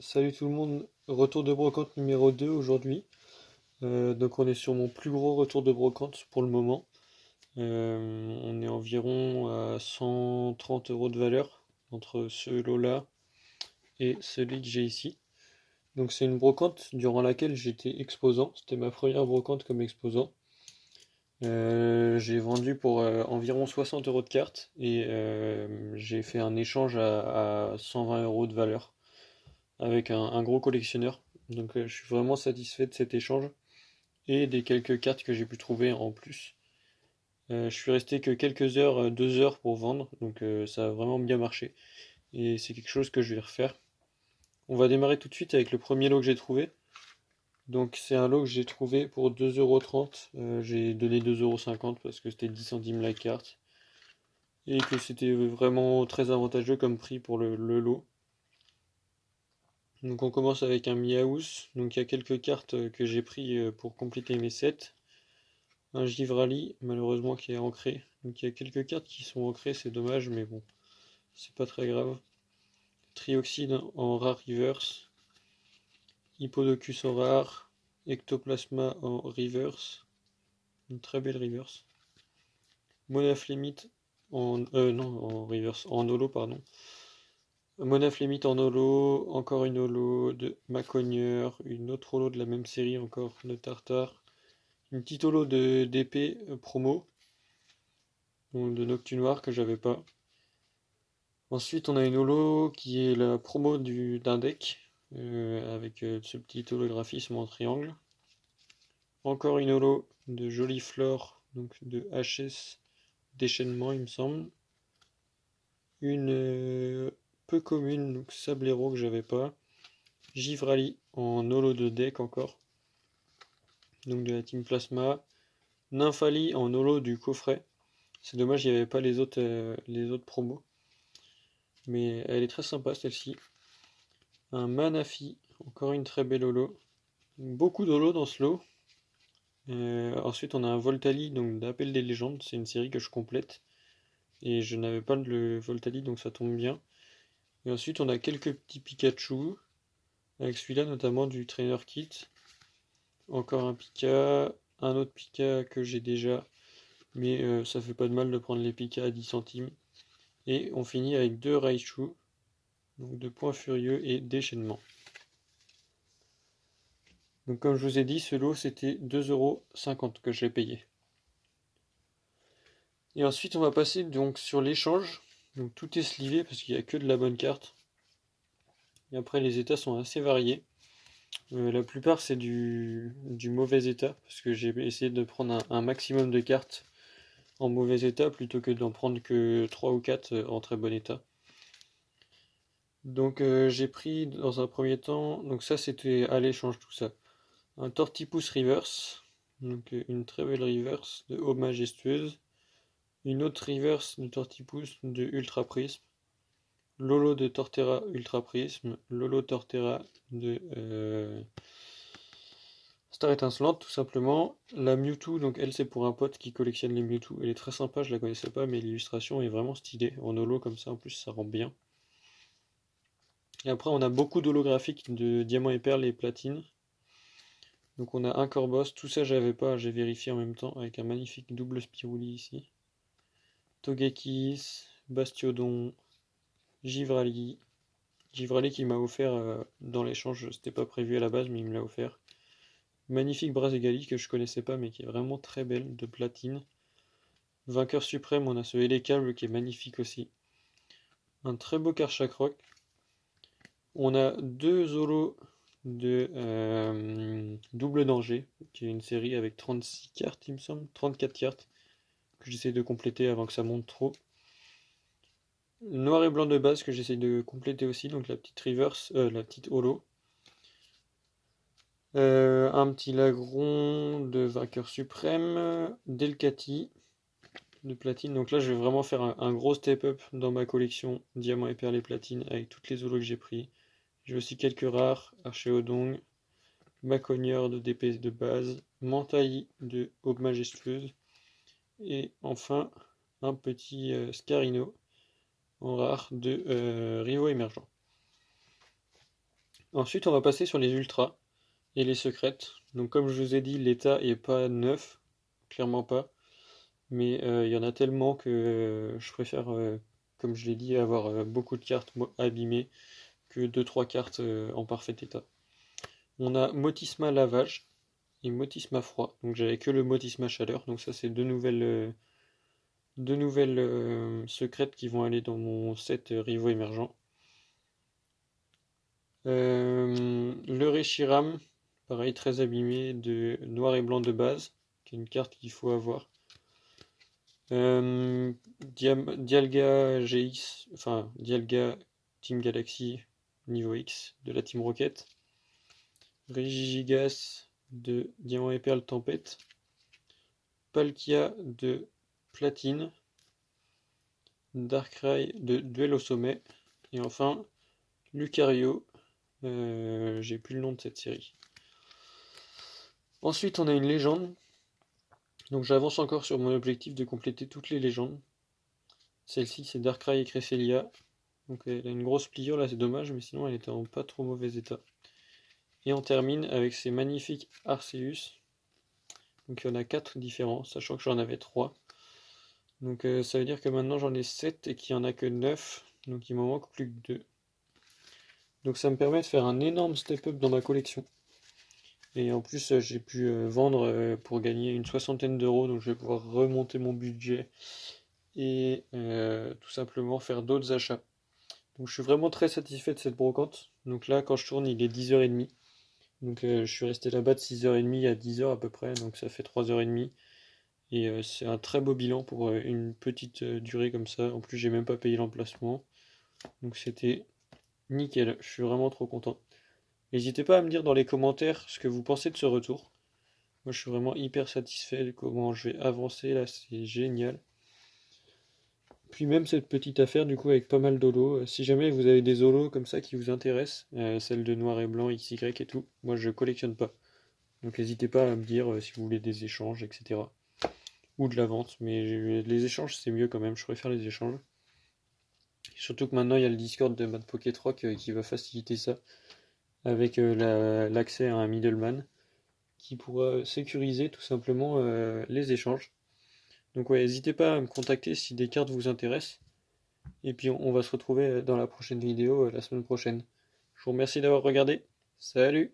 Salut tout le monde, retour de brocante numéro 2 aujourd'hui. Donc on est sur mon plus gros retour de brocante pour le moment. On est environ à 130 euros de valeur entre ce lot-là et celui que j'ai ici. Donc c'est une brocante durant laquelle j'étais exposant. C'était ma première brocante comme exposant. J'ai vendu pour environ 60 euros de carte et j'ai fait un échange à 120 euros de valeur avec un gros collectionneur. Donc je suis vraiment satisfait de cet échange et des quelques cartes que j'ai pu trouver en plus. Je suis resté que quelques heures, 2 heures pour vendre, donc ça a vraiment bien marché. Et c'est quelque chose que je vais refaire. On va démarrer tout de suite avec le premier lot que j'ai trouvé. Donc c'est un lot que j'ai trouvé pour 2,30 €. J'ai donné 2,50 € parce que c'était 10 centimes la carte. Et que c'était vraiment très avantageux comme prix pour le lot. Donc on commence avec un Miaus. Donc il y a quelques cartes que j'ai pris pour compléter mes sets. Un Givrali, malheureusement qui est ancré. Donc il y a quelques cartes qui sont ancrées, c'est dommage, mais bon, c'est pas très grave. Trioxide en rare reverse. Hippodocus en rare. Ectoplasma en reverse. Une très belle reverse. Monaflémite en. Non, en reverse. En holo, pardon. Monaflémite en holo. Encore une holo de Macogneur. Une autre holo de la même série, encore de Tartare. Une petite holo de d'épée promo. De Noctunoir que j'avais pas. Ensuite, on a une holo qui est la promo d'un deck avec ce petit holographisme en triangle. Encore une holo de Jolie Flore, donc de HS déchaînement, il me semble. Une peu commune, donc Sablero que j'avais pas. Givrali en holo de deck encore, donc de la Team Plasma. Nymphali en holo du coffret. C'est dommage, il n'y avait pas les autres promos. Mais elle est très sympa celle-ci. Un Manafi, encore une très belle holo. Beaucoup d'holo dans ce lot. Ensuite, on a un Voltali, donc d'Appel des légendes. C'est une série que je complète. Et je n'avais pas le Voltali, donc ça tombe bien. Et ensuite, on a quelques petits Pikachu. Avec celui-là, notamment du Trainer Kit. Encore un Pika. Un autre Pika que j'ai déjà. Mais ça fait pas de mal de prendre les Pika à 10 centimes. Et on finit avec deux Raichu. Donc de Point Furieux et Déchaînement. Donc comme je vous ai dit, ce lot c'était 2,50 € que j'ai payé. Et ensuite on va passer donc sur l'échange. Donc tout est slivé parce qu'il n'y a que de la bonne carte. Et après les états sont assez variés. La plupart c'est du mauvais état parce que j'ai essayé de prendre un maximum de cartes en mauvais état plutôt que d'en prendre que 3 ou 4 en très bon état. Donc j'ai pris dans un premier temps, donc ça c'était à l'échange tout ça. Un Tortipus Reverse, donc une très belle reverse de Aube Majestueuse. Une autre reverse de Tortipus de Ultra Prisme. Lolo de Torterra Ultra Prisme. Lolo Torterra de Star Étincelante, tout simplement. La Mewtwo, donc elle c'est pour un pote qui collectionne les Mewtwo. Elle est très sympa, je la connaissais pas, mais l'illustration est vraiment stylée. En holo comme ça, en plus ça rend bien. Et après on a beaucoup d'holographiques de diamants et perles et platine. Donc on a un Corboss, tout ça j'avais pas, j'ai vérifié en même temps avec un magnifique double Spirouli ici. Togekiss, Bastiodon, Givrali. Givrali qui m'a offert dans l'échange, c'était pas prévu à la base mais il me l'a offert. Magnifique Brazegali que je connaissais pas mais qui est vraiment très belle, de platine. Vainqueur suprême, on a ce Elekable qui est magnifique aussi. Un très beau Karchakrok. On a deux holos de Double Danger, qui est une série avec 36 cartes, il me semble, 34 cartes, que j'essaie de compléter avant que ça monte trop. Noir et blanc de base que j'essaie de compléter aussi, donc la petite reverse, la petite holo. Un petit Lagron de Vainqueur Suprême, Delcati de platine. Donc là, je vais vraiment faire un gros step-up dans ma collection Diamant et Perles et Platine avec toutes les holos que j'ai pris. J'ai aussi quelques rares, Archéodon, Macogneur de DPS de base, Mentaille de Aube Majestueuse, et enfin un petit Scarino en rare de Rivo Émergent. Ensuite, on va passer sur les ultras et les secrètes. Donc comme je vous ai dit, l'état est pas neuf, clairement pas. Mais il y en a tellement que je préfère, comme je l'ai dit, avoir beaucoup de cartes abîmées que deux trois cartes en parfait état. On a Motisma lavage et Motisma froid. Donc j'avais que le Motisma chaleur. Donc ça c'est deux nouvelles secrètes qui vont aller dans mon set rivaux émergent. Le Reshiram, pareil très abîmé, de noir et blanc de base, qui est une carte qu'il faut avoir. Dialga GX, enfin Dialga Team Galaxy niveau X de la Team Rocket. Regigigas de Diamant et Perle Tempête. Palkia de Platine. Darkrai de Duel au sommet. Et enfin Lucario, j'ai plus le nom de cette série. Ensuite on a une légende. Donc j'avance encore sur mon objectif de compléter toutes les légendes. Celle-ci c'est Darkrai et Cresselia. Donc elle a une grosse pliure là, c'est dommage, mais sinon elle était en pas trop mauvais état. Et on termine avec ces magnifiques Arceus. Donc il y en a 4 différents, sachant que j'en avais 3. Donc ça veut dire que maintenant j'en ai 7 et qu'il n'y en a que 9. Donc il m'en manque plus que 2. Donc ça me permet de faire un énorme step-up dans ma collection. Et en plus j'ai pu vendre pour gagner une soixantaine d'euros. Donc je vais pouvoir remonter mon budget et tout simplement faire d'autres achats. Donc je suis vraiment très satisfait de cette brocante. Donc là quand je tourne il est 10h30. Donc je suis resté là-bas de 6h30 à 10h à peu près. Donc ça fait 3h30. Et c'est un très beau bilan pour une petite durée comme ça. En plus j'ai même pas payé l'emplacement. Donc c'était nickel. Je suis vraiment trop content. N'hésitez pas à me dire dans les commentaires ce que vous pensez de ce retour. Moi je suis vraiment hyper satisfait de comment je vais avancer là. C'est génial. Puis même cette petite affaire du coup avec pas mal d'holos, si jamais vous avez des holos comme ça qui vous intéressent, celles de noir et blanc, XY et tout, moi je collectionne pas. Donc n'hésitez pas à me dire si vous voulez des échanges, etc. Ou de la vente, mais les échanges c'est mieux quand même, je préfère les échanges. Surtout que maintenant il y a le Discord de Mad Pocket Rock qui va faciliter ça, avec l'accès à un middleman qui pourra sécuriser tout simplement les échanges. Donc ouais, n'hésitez pas à me contacter si des cartes vous intéressent. Et puis on va se retrouver dans la prochaine vidéo la semaine prochaine. Je vous remercie d'avoir regardé. Salut!